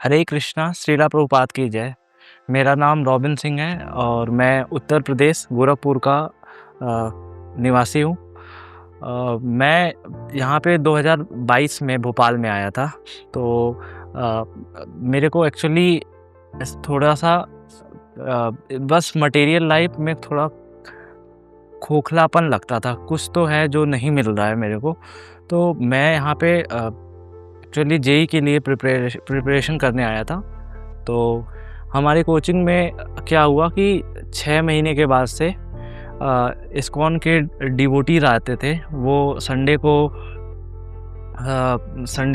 हरे कृष्णा, श्रीला प्रभुपाद की जय। मेरा नाम रॉबिन सिंह है और मैं उत्तर प्रदेश गोरखपुर का निवासी हूँ। मैं यहाँ पे 2022 में भोपाल में आया था। तो मेरे को एक्चुअली थोड़ा-सा बस मटेरियल लाइफ में थोड़ा खोखलापन लगता था। कुछ तो है जो नहीं मिल रहा है मेरे को। तो मैं यहाँ पे एक्चुअली जेईई के लिए प्रिपरेशन करने आया था। तो हमारी कोचिंग में क्या हुआ कि 6 महीने के बाद से इस्कॉन के डिवोटीज आते थे। वो संडे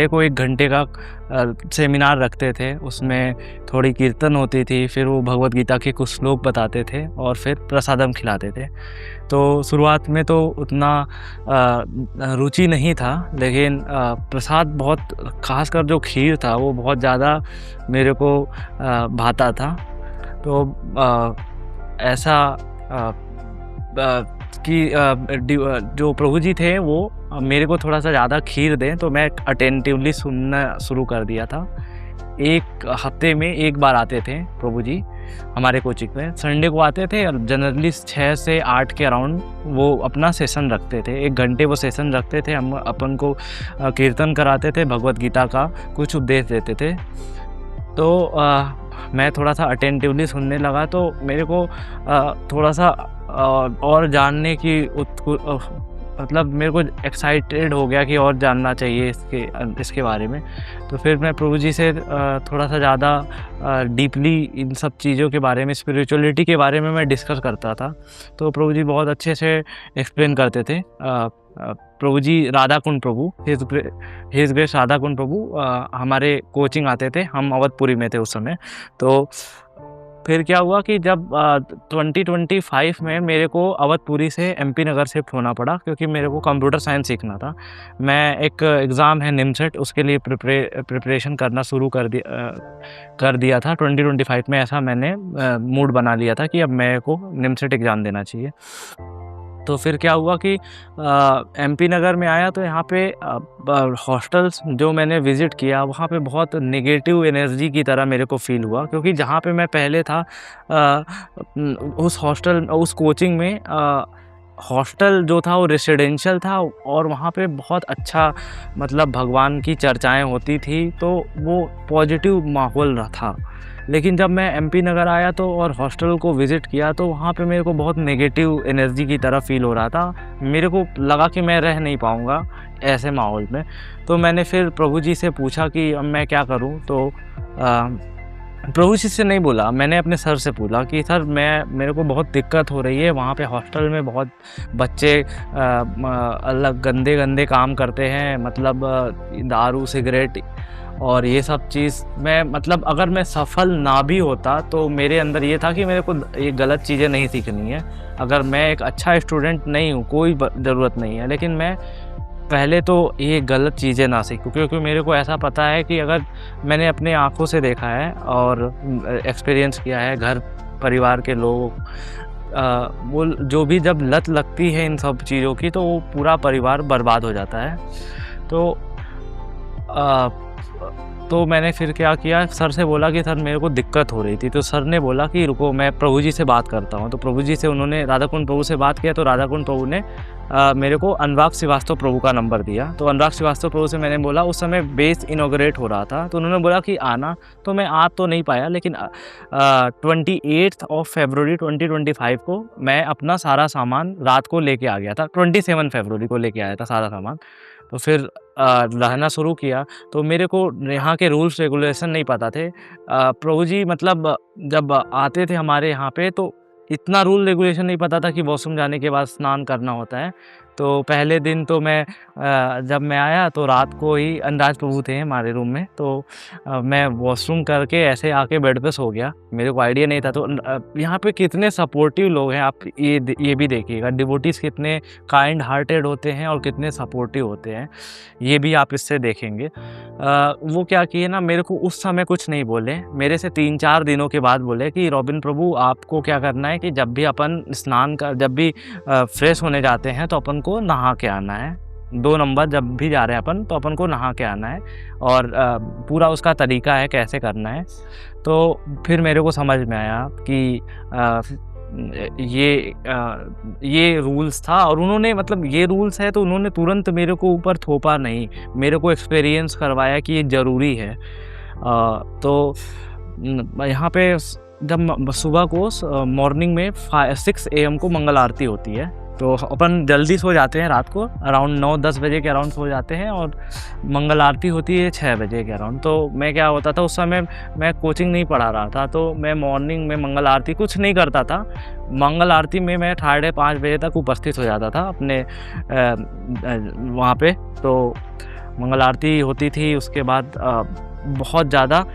को 1 घंटे का सेमिनार रखते थे। उसमें थोड़ी कीर्तन होती थी, फिर वो भगवद गीता के कुछ श्लोक बताते थे और फिर प्रसादम खिलाते थे। तो शुरुआत में तो उतना रुचि नहीं था, लेकिन प्रसाद बहुत, खासकर जो खीर था वो बहुत ज़्यादा मेरे को भाता था। तो ऐसा कि जो प्रभु जी थे वो मेरे को थोड़ा-सा ज़्यादा खीर दें, तो मैं अटेंटिवली सुनना शुरू कर दिया था। 1 हफ्ते में 1 बार आते थे प्रभु जी हमारे कोचिंग में। संडे को आते थे और जनरली 6 से 8 के अराउंड वो अपना सेशन रखते थे। 1 घंटे वो सेशन रखते थे। हम अपन को कीर्तन कराते थे, भगवद गीता का कुछ उपदेश देते थे। तो मैं थोड़ा-सा अटेंटिवली सुनने लगा, तो मेरे को थोड़ा-सा और जानने की मतलब मेरे को एक्साइटेड हो गया कि और जानना चाहिए इसके बारे में। तो फिर मैं प्रभु जी से थोड़ा-सा ज़्यादा डीपली इन सब चीज़ों के बारे में, स्पिरिचुअलिटी के बारे में मैं डिस्कस करता था। तो प्रभु जी बहुत अच्छे से एक्सप्लेन करते थे। प्रभु जी राधा कुंड प्रभु, हिज ग्रेस राधा कुंड प्रभु हमारे कोचिंग आते थे। हम अवधपुरी में थे उस समय। तो फिर क्या हुआ कि जब 2025 में मेरे को अवधपुरी से एमपी नगर शिफ्ट होना पड़ा, क्योंकि मेरे को कंप्यूटर साइंस सीखना था। मैं एक एग्ज़ाम है निमसेट, उसके लिए प्रिपरेशन करना शुरू कर दिया था 2025 में। ऐसा मैंने मूड बना लिया था कि अब मेरे को निमसेट एग्ज़ाम देना चाहिए। तो फिर क्या हुआ कि एमपी नगर में आया, तो यहाँ पे हॉस्टल्स जो मैंने विज़िट किया, वहाँ पे बहुत नेगेटिव एनर्जी की तरह मेरे को फ़ील हुआ। क्योंकि जहाँ पे मैं पहले था उस कोचिंग में हॉस्टल जो था वो रेसिडेंशियल था और वहाँ पे बहुत अच्छा, मतलब भगवान की चर्चाएँ होती थी, तो वो पॉजिटिव माहौल था। लेकिन जब मैं एमपी नगर आया तो और हॉस्टल को विज़िट किया, तो वहाँ पे मेरे को बहुत नेगेटिव एनर्जी की तरह फ़ील हो रहा था। मेरे को लगा कि मैं रह नहीं पाऊँगा ऐसे माहौल में। तो मैंने फिर प्रभु जी से पूछा कि अब मैं क्या करूँ? तो प्रभु जी से नहीं बोला, मैंने अपने सर से बोला कि सर मेरे को बहुत दिक्कत हो रही है। वहाँ पे हॉस्टल में बहुत बच्चे अलग गंदे काम करते हैं, मतलब दारू, सिगरेट और ये सब चीज़। मैं, मतलब अगर मैं सफल ना भी होता तो मेरे अंदर ये था कि मेरे को ये गलत चीज़ें नहीं सीखनी है। अगर मैं एक अच्छा स्टूडेंट नहीं हूँ, कोई ज़रूरत नहीं है, लेकिन मैं पहले तो ये गलत चीज़ें ना सीखूँ। क्योंकि मेरे को ऐसा पता है कि अगर मैंने अपने आँखों से देखा है और एक्सपीरियंस किया है, घर परिवार के लोग वो जो भी जब लत लगती है इन सब चीज़ों की, तो वो पूरा परिवार बर्बाद हो जाता है। तो मैंने फिर क्या किया, सर से बोला कि सर मेरे को दिक्कत हो रही थी। तो सर ने बोला कि रुको, मैं प्रभु जी से बात करता हूँ। तो प्रभु जी से उन्होंने राधा कुंड प्रभु से बात किया। तो राधा कुंड प्रभु ने मेरे को अनुराग श्रीवास्तव प्रभु का नंबर दिया। तो अनुराग श्रीवास्तव प्रभु से मैंने बोला, उस समय बेस इनॉग्रेट हो रहा था, तो उन्होंने बोला कि आना। तो मैं आ तो नहीं पाया, लेकिन 28 फरवरी 2025 को मैं अपना सारा सामान रात को लेके आ गया था। 27 फरवरी को लेके आया था सारा सामान। तो फिर रहना शुरू किया। तो मेरे को यहाँ के रूल्स रेगुलेशन नहीं पता थे। प्रभु जी, मतलब जब आते थे हमारे यहाँ पे, तो इतना रूल रेगुलेशन नहीं पता था कि वॉशरूम जाने के बाद स्नान करना होता है। तो पहले दिन तो जब मैं आया तो रात को ही अनुराग प्रभु थे हमारे रूम में। तो मैं वॉशरूम करके ऐसे आके बेड पे सो गया। मेरे को आइडिया नहीं था। तो यहाँ पे कितने सपोर्टिव लोग हैं, आप ये भी देखिएगा। डिवोटीज़ कितने काइंड हार्टेड होते हैं और कितने सपोर्टिव होते हैं, ये भी आप इससे देखेंगे। वो क्या किए ना, मेरे को उस समय कुछ नहीं बोले। मेरे से 3-4 दिनों के बाद बोले कि रॉबिन प्रभु, आपको क्या करना है कि जब भी अपन जब भी फ्रेश होने जाते हैं तो अपन को नहा के आना है। 2 नंबर जब भी जा रहे हैं अपन, तो अपन को नहा के आना है और पूरा उसका तरीका है कैसे करना है। तो फिर मेरे को समझ में आया कि ये रूल्स था और उन्होंने मतलब ये रूल्स है तो उन्होंने तुरंत मेरे को ऊपर थोपा नहीं, मेरे को एक्सपीरियंस करवाया कि ये ज़रूरी है। तो यहाँ पे जब सुबह को मॉर्निंग में 6 AM को मंगल आरती होती है, तो अपन जल्दी सो जाते हैं रात को, अराउंड 9-10 बजे के अराउंड सो जाते हैं और मंगल आरती होती है 6 बजे के अराउंड। तो मैं क्या होता था उस समय मैं कोचिंग नहीं पढ़ा रहा था, तो मैं मॉर्निंग में मंगल आरती कुछ नहीं करता था। मंगल आरती में मैं 5:30 बजे तक उपस्थित हो जाता था अपने वहाँ पे। तो मंगल आरती होती थी, उसके बाद बहुत ज़्यादा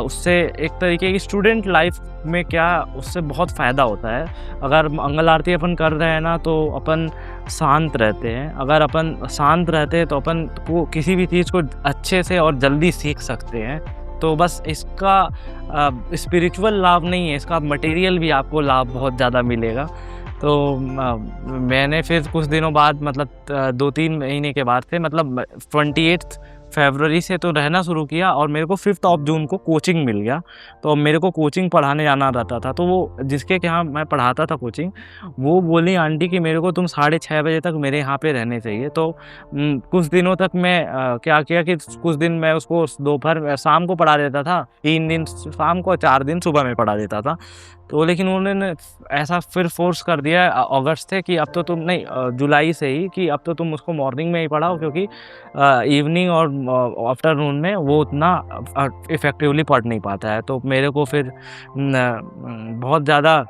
उससे एक तरीके की स्टूडेंट लाइफ में क्या उससे बहुत फ़ायदा होता है। अगर मंगल आरती अपन कर रहे हैं ना, तो अपन शांत रहते हैं। अगर अपन शांत रहते हैं तो अपन को किसी भी चीज़ को अच्छे से और जल्दी सीख सकते हैं। तो बस इसका स्पिरिचुअल लाभ नहीं है, इसका मटेरियल भी आपको लाभ बहुत ज़्यादा मिलेगा। तो मैंने फिर कुछ दिनों बाद मतलब 2-3 महीने के बाद से मतलब 28 फरवरी से तो रहना शुरू किया और मेरे को 5 जून को कोचिंग मिल गया। तो मेरे को कोचिंग पढ़ाने जाना रहता था, तो वो जिसके यहाँ मैं पढ़ाता था कोचिंग, वो बोली आंटी कि मेरे को तुम 6:30 बजे तक मेरे यहाँ पे रहने चाहिए। तो कुछ दिनों तक मैं क्या किया कि कुछ दिन मैं उसको दोपहर शाम को पढ़ा देता था, 3 दिन शाम को, 4 दिन सुबह में पढ़ा देता था। तो लेकिन उन्होंने ऐसा फिर फोर्स कर दिया अगस्त से कि अब तो तुम नहीं, जुलाई से ही, कि अब तो तुम उसको मॉर्निंग में ही पढ़ाओ, क्योंकि इवनिंग और आफ्टरनून में वो उतना इफ़ेक्टिवली पढ़ नहीं पाता है। तो मेरे को फिर बहुत ज़्यादा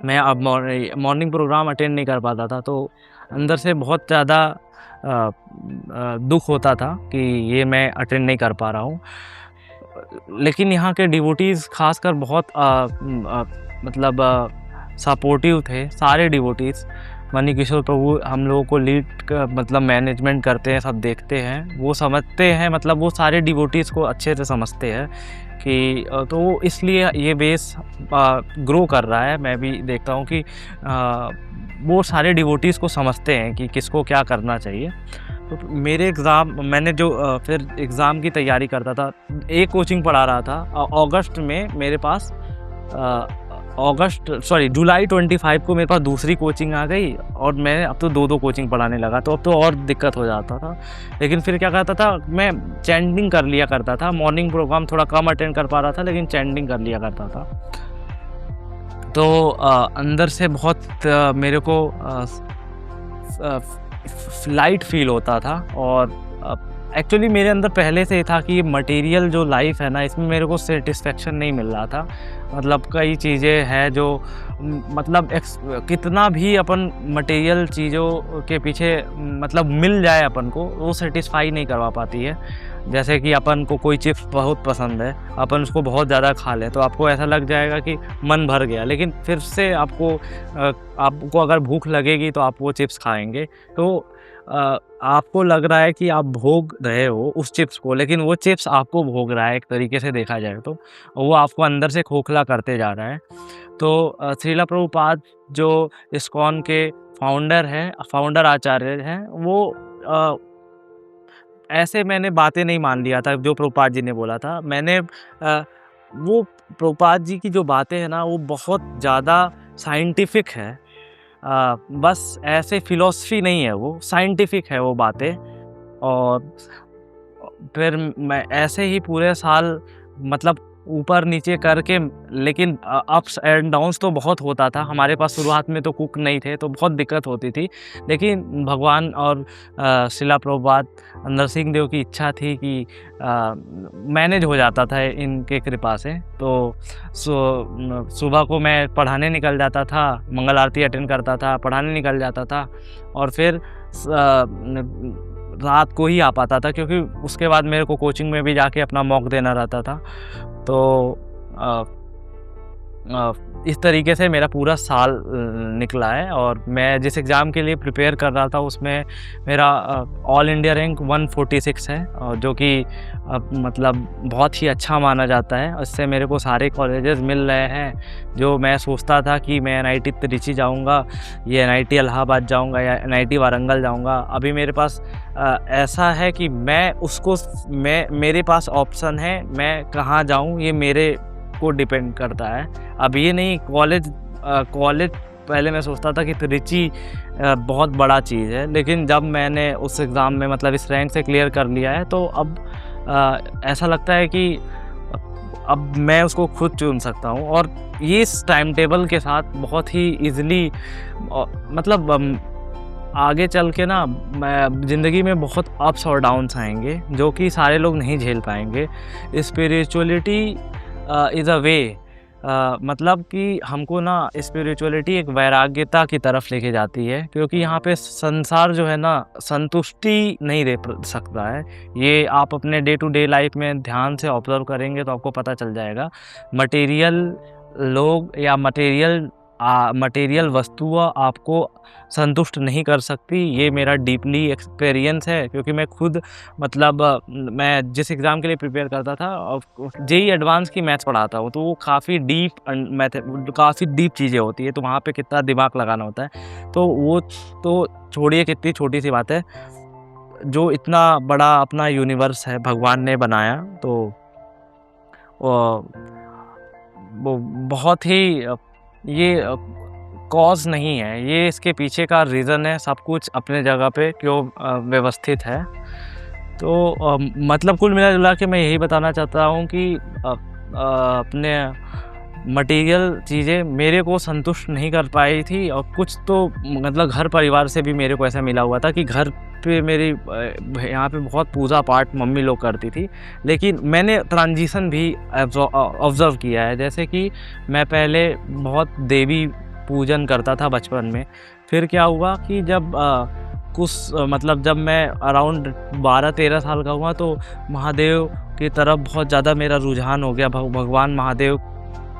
मैं अब मॉर्निंग प्रोग्राम अटेंड नहीं कर पाता था, तो अंदर से बहुत ज़्यादा दुख होता था कि ये मैं अटेंड नहीं कर पा रहा हूँ। लेकिन यहाँ के डिवोटीज़ खासकर बहुत मतलब सपोर्टिव थे। सारे डिवोटीज़, मनी किशोर प्रभु हम लोगों को लीड मतलब मैनेजमेंट करते हैं, सब देखते हैं, वो समझते हैं, मतलब वो सारे डिवोटीज़ को अच्छे से समझते हैं कि तो इसलिए ये बेस ग्रो कर रहा है। मैं भी देखता हूँ कि वो सारे डिवोटीज़ को समझते हैं कि किसको क्या करना चाहिए। तो मेरे एग्ज़ाम, मैंने जो फिर एग्ज़ाम की तैयारी करता था, एक कोचिंग पढ़ा रहा था। अगस्त में मेरे पास जुलाई 25 को मेरे पास दूसरी कोचिंग आ गई और मैं अब तो 2-2 कोचिंग पढ़ाने लगा, तो अब तो और दिक्कत हो जाता था। लेकिन फिर क्या करता था, मैं चैंटिंग कर लिया करता था। मॉर्निंग प्रोग्राम थोड़ा कम अटेंड कर पा रहा था, लेकिन चैंटिंग कर लिया करता था। तो अंदर से बहुत मेरे को लाइट फील होता था। और एक्चुअली मेरे अंदर पहले से ही था कि ये मटेरियल जो लाइफ है ना, इसमें मेरे को सेटिस्फेक्शन नहीं मिल रहा था। मतलब कई चीज़ें हैं जो मतलब कितना भी अपन मटेरियल चीज़ों के पीछे मतलब मिल जाए अपन को, वो सेटिस्फाई नहीं करवा पाती है। जैसे कि अपन को कोई चिप्स बहुत पसंद है, अपन उसको बहुत ज़्यादा खा लें तो आपको ऐसा लग जाएगा कि मन भर गया, लेकिन फिर से आपको अगर भूख लगेगी तो आप वो चिप्स खाएँगे। तो आपको लग रहा है कि आप भोग रहे हो उस चिप्स को, लेकिन वो चिप्स आपको भोग रहा है एक तरीके से देखा जाए तो। वो आपको अंदर से खोखला करते जा रहा है। तो श्रीला प्रभुपाद जो इस्कॉन के फाउंडर आचार्य हैं, वो ऐसे मैंने बातें नहीं मान लिया था जो प्रभुपाद जी ने बोला था। मैंने वो प्रभुपाद जी की जो बातें हैं ना, वो बहुत ज़्यादा साइंटिफिक है। बस ऐसे फ़िलॉसफी नहीं है, वो साइंटिफिक है वो बातें। और फिर मैं ऐसे ही पूरे साल मतलब ऊपर नीचे करके, लेकिन अप्स एंड डाउन्स तो बहुत होता था। हमारे पास शुरुआत में तो कुक नहीं थे, तो बहुत दिक्कत होती थी, लेकिन भगवान और शिला प्रभुपाद नरसिंह देव की इच्छा थी कि मैनेज हो जाता था इनके कृपा से। तो सुबह को मैं पढ़ाने निकल जाता था, मंगल आरती अटेंड करता था, पढ़ाने निकल जाता था, और फिर रात को ही आ पाता था, क्योंकि उसके बाद मेरे को कोचिंग में भी जाके अपना मॉक देना रहता था। तो इस तरीके से मेरा पूरा साल निकला है। और मैं जिस एग्ज़ाम के लिए प्रिपेयर कर रहा था उसमें मेरा ऑल इंडिया रैंक 146 है, और जो कि मतलब बहुत ही अच्छा माना जाता है। उससे मेरे को सारे कॉलेजेस मिल रहे हैं। जो मैं सोचता था कि मैं NIT त्रिची जाऊंगा, ये NIT इलाहाबाद जाऊंगा या NIT वारंगल जाऊंगा, अभी मेरे पास ऐसा है कि मेरे पास ऑप्शन है, मैं कहाँ जाऊँ ये मेरे को डिपेंड करता है। अब ये नहीं कॉलेज पहले मैं सोचता था कि त्रिची बहुत बड़ा चीज़ है, लेकिन जब मैंने उस एग्ज़ाम में मतलब इस रैंक से क्लियर कर लिया है तो अब ऐसा लगता है कि अब मैं उसको खुद चुन सकता हूँ। और ये इस टाइम टेबल के साथ बहुत ही ईज़िली मतलब आगे चल के ना ज़िंदगी में बहुत अप्स और डाउन्स आएंगे जो कि सारे लोग नहीं झेल पाएंगे। स्पिरिचुअलिटी इज़ अ वे, मतलब कि हमको ना स्पिरिचुअलिटी एक वैराग्यता की तरफ लेके जाती है, क्योंकि यहाँ पे संसार जो है ना संतुष्टि नहीं दे सकता है। ये आप अपने डे टू डे लाइफ में ध्यान से ऑब्जर्व करेंगे तो आपको पता चल जाएगा। मटेरियल लोग या मटेरियल वस्तुएं आपको संतुष्ट नहीं कर सकती। ये मेरा डीपली एक्सपीरियंस है, क्योंकि मैं खुद मतलब मैं जिस एग्ज़ाम के लिए प्रिपेयर करता था JEE एडवांस की मैथ्स पढ़ाता हूँ, तो वो काफ़ी डीप चीज़ें होती है, तो वहाँ पे कितना दिमाग लगाना होता है। तो वो तो छोड़िए, कितनी छोटी सी बात है, जो इतना बड़ा अपना यूनिवर्स है भगवान ने बनाया, तो वो बहुत ही ये कॉज नहीं है, ये इसके पीछे का रीज़न है। सब कुछ अपने जगह पे क्यों व्यवस्थित है। तो मतलब कुल मिला जुला के मैं यही बताना चाहता हूँ कि अपने मटेरियल चीज़ें मेरे को संतुष्ट नहीं कर पाई थी। और कुछ तो मतलब घर परिवार से भी मेरे को ऐसा मिला हुआ था कि घर पे मेरी यहाँ पे बहुत पूजा पाठ मम्मी लोग करती थी, लेकिन मैंने ट्रांजिशन भी ऑब्ज़र्व किया है। जैसे कि मैं पहले बहुत देवी पूजन करता था बचपन में, फिर क्या हुआ कि जब मतलब जब मैं अराउंड 12-13 साल का हुआ तो महादेव की तरफ बहुत ज़्यादा मेरा रुझान हो गया। भगवान महादेव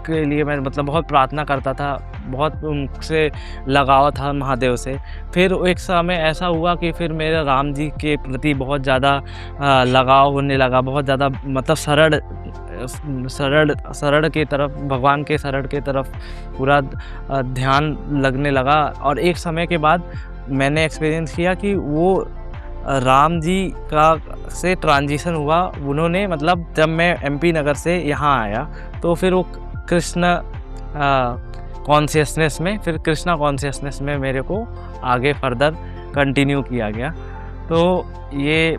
के लिए मैं मतलब बहुत प्रार्थना करता था, बहुत उनसे लगाव था महादेव से। फिर एक समय ऐसा हुआ कि फिर मेरा राम जी के प्रति बहुत ज़्यादा लगाव होने लगा, बहुत ज़्यादा मतलब शरण की तरफ, भगवान के शरण की तरफ पूरा ध्यान लगने लगा। और एक समय के बाद मैंने एक्सपीरियंस किया कि वो राम जी का से ट्रांजिशन हुआ। उन्होंने मतलब जब मैं MP नगर से यहाँ आया तो फिर वो कृष्ण कॉन्शियसनेस में मेरे को आगे फर्दर कंटिन्यू किया गया। तो ये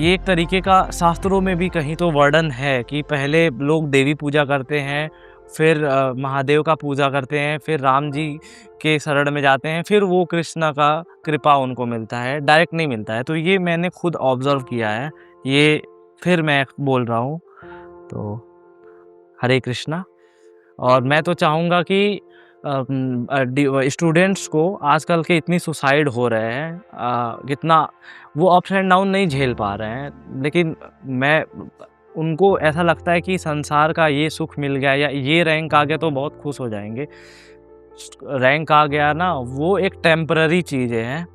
एक तरीके का शास्त्रों में भी कहीं तो वर्णन है कि पहले लोग देवी पूजा करते हैं, फिर महादेव का पूजा करते हैं, फिर राम जी के शरण में जाते हैं, फिर वो कृष्णा का कृपा उनको मिलता है, डायरेक्ट नहीं मिलता है। तो ये मैंने खुद ऑब्ज़र्व किया है, ये फिर मैं बोल रहा हूँ। तो हरे कृष्णा। और मैं तो चाहूँगा कि स्टूडेंट्स को आजकल के इतनी सुसाइड हो रहे हैं, कितना वो अप्स एंड डाउन नहीं झेल पा रहे हैं, लेकिन उनको ऐसा लगता है कि संसार का ये सुख मिल गया या ये रैंक आ गया तो बहुत खुश हो जाएंगे। रैंक आ गया ना, वो एक टेम्पररी चीज़ें हैं।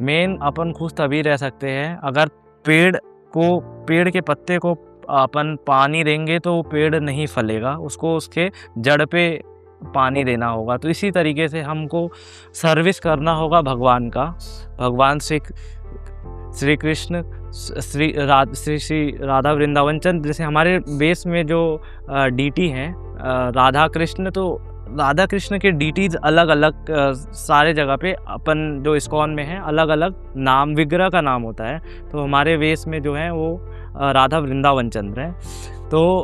मेन अपन खुश तभी रह सकते हैं अगर पेड़ के पत्ते को अपन पानी देंगे तो पेड़ नहीं फलेगा, उसको उसके जड़ पे पानी देना होगा। तो इसी तरीके से हमको सर्विस करना होगा भगवान का। भगवान श्री कृष्ण श्री राधा वृंदावन चंद्र, जैसे हमारे बेस में जो डीटी हैं राधा कृष्ण, तो राधा कृष्ण के डीटीज अलग अलग सारे जगह पे अपन जो इस्कॉन में हैं अलग अलग नाम, विग्रह का नाम होता है। तो हमारे वेश में जो है वो राधा वृंदावन चंद्र है। तो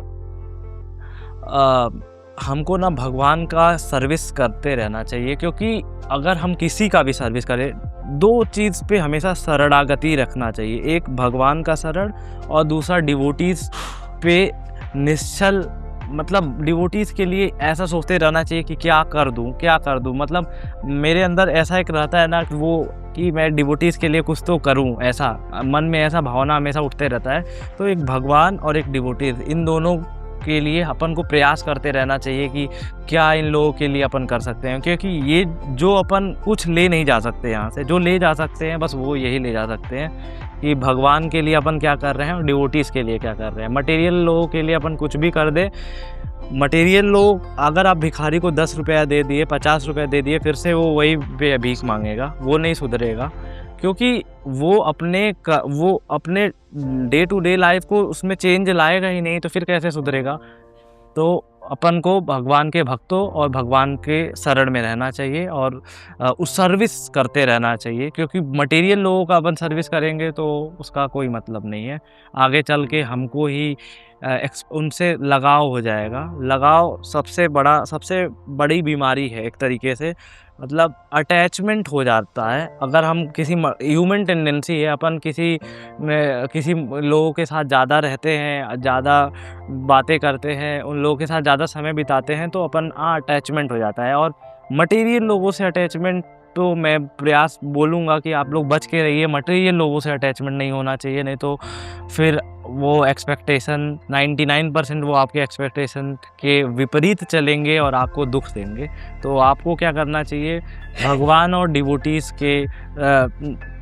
हमको ना भगवान का सर्विस करते रहना चाहिए, क्योंकि अगर हम किसी का भी सर्विस करें, दो चीज़ पे हमेशा शरणागति रखना चाहिए। एक भगवान का शरण और दूसरा डिवोटीज़ पे निश्चल, मतलब डिवोटीज़ के लिए ऐसा सोचते रहना चाहिए कि क्या कर दूँ। मतलब मेरे अंदर ऐसा एक रहता है ना कि मैं डिवोटीज़ के लिए कुछ तो करूँ, ऐसा मन में ऐसा भावना हमेशा उठते रहता है। तो एक भगवान और एक डिवोटीज़, इन दोनों के लिए अपन को प्रयास करते रहना चाहिए कि क्या इन लोगों के लिए अपन कर सकते हैं, क्योंकि ये जो अपन कुछ ले नहीं जा सकते यहाँ से, जो ले जा सकते हैं बस वो यही ले जा सकते हैं कि भगवान के लिए अपन क्या कर रहे हैं और डिवोटीज़ के लिए क्या कर रहे हैं। मटेरियल लोगों के लिए अपन कुछ भी कर दे, मटेरियल लोग, अगर आप भिखारी को 10 रुपया दे दिए, 50 रुपया दे दिए, फिर से वो वही भीख मांगेगा, वो नहीं सुधरेगा, क्योंकि वो अपने डे टू डे लाइफ को उसमें चेंज लाएगा ही नहीं, तो फिर कैसे सुधरेगा। तो अपन को भगवान के भक्तों और भगवान के शरण में रहना चाहिए और उस सर्विस करते रहना चाहिए, क्योंकि मटेरियल लोगों का अपन सर्विस करेंगे तो उसका कोई मतलब नहीं है। आगे चल के हमको ही उनसे लगाव हो जाएगा। लगाव सबसे बड़ी बीमारी है एक तरीके से, मतलब अटैचमेंट हो जाता है। अगर हम किसी ह्यूमन टेंडेंसी है, अपन किसी लोगों के साथ ज़्यादा रहते हैं, ज़्यादा बातें करते हैं, उन लोगों के साथ ज़्यादा समय बिताते हैं, तो अपन अटैचमेंट हो जाता है। और मटेरियल लोगों से अटैचमेंट तो मैं प्रयास बोलूँगा कि आप लोग बच के रहिए, मटेरियल लोगों से अटैचमेंट नहीं होना चाहिए, नहीं तो फिर वो एक्सपेक्टेशन 99% वो आपके एक्सपेक्टेशन के विपरीत चलेंगे और आपको दुख देंगे। तो आपको क्या करना चाहिए, भगवान और डिवोटीज़ के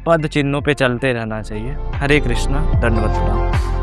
पद चिन्हों पे चलते रहना चाहिए। हरे कृष्णा, दंडवत प्रणाम।